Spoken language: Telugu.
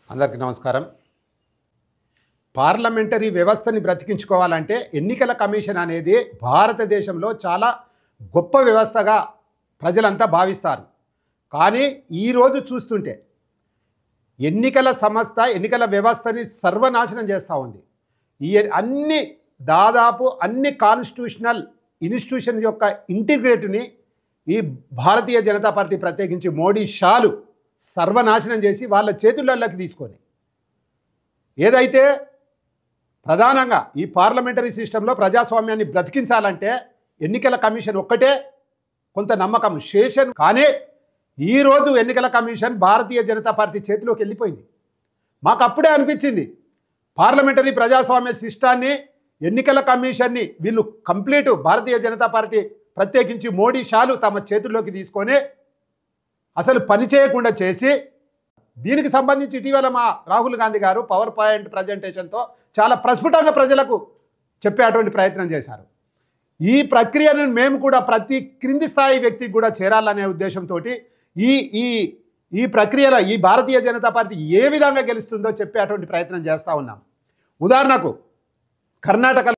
అందరికీ నమస్కారం. పార్లమెంటరీ వ్యవస్థని బ్రతికించుకోవాలంటే ఎన్నికల కమిషన్ అనేది భారతదేశంలో చాలా గొప్ప వ్యవస్థగా ప్రజలంతా భావిస్తారు. కానీ ఈరోజు చూస్తుంటే ఎన్నికల సంస్థ ఎన్నికల వ్యవస్థని సర్వనాశనం చేస్తూ ఉంది. ఈ దాదాపు అన్ని కాన్స్టిట్యూషనల్ ఇన్స్టిట్యూషన్ యొక్క ఇంటిగ్రేట్ని ఈ భారతీయ జనతా పార్టీ ప్రత్యేకించి మోడీ షాలు సర్వనాశనం చేసి వాళ్ళ చేతులలోకి తీసుకొని ఏదైతే ప్రధానంగా ఈ పార్లమెంటరీ సిస్టంలో ప్రజాస్వామ్యాన్ని బ్రతికించాలంటే ఎన్నికల కమిషన్ ఒక్కటే కొంత నమ్మకం శేషన్. కానీ ఈరోజు ఎన్నికల కమిషన్ భారతీయ జనతా పార్టీ చేతిలోకి వెళ్ళిపోయింది. మాకు అప్పుడే అనిపించింది పార్లమెంటరీ ప్రజాస్వామ్య సిస్టాన్ని ఎన్నికల కమిషన్ని వీళ్ళు కంప్లీట్ భారతీయ జనతా పార్టీ ప్రత్యేకించి మోడీ షాలు తమ చేతుల్లోకి తీసుకొని అసలు పని చేయకుండా చేసి దీనికి సంబంధించి ఇటీవల మా రాహుల్ గాంధీ గారు పవర్ పాయింట్ ప్రజెంటేషన్తో చాలా ప్రస్ఫుటంగా ప్రజలకు చెప్పేటువంటి ప్రయత్నం చేశారు. ఈ ప్రక్రియను మేము కూడా ప్రతి క్రింది స్థాయి వ్యక్తికి కూడా చేరాలనే ఉద్దేశంతో ఈ ఈ ఈ ప్రక్రియలో ఈ భారతీయ జనతా పార్టీ ఏ విధంగా గెలుస్తుందో చెప్పేటువంటి ప్రయత్నం చేస్తూ ఉన్నాం. ఉదాహరణకు కర్ణాటక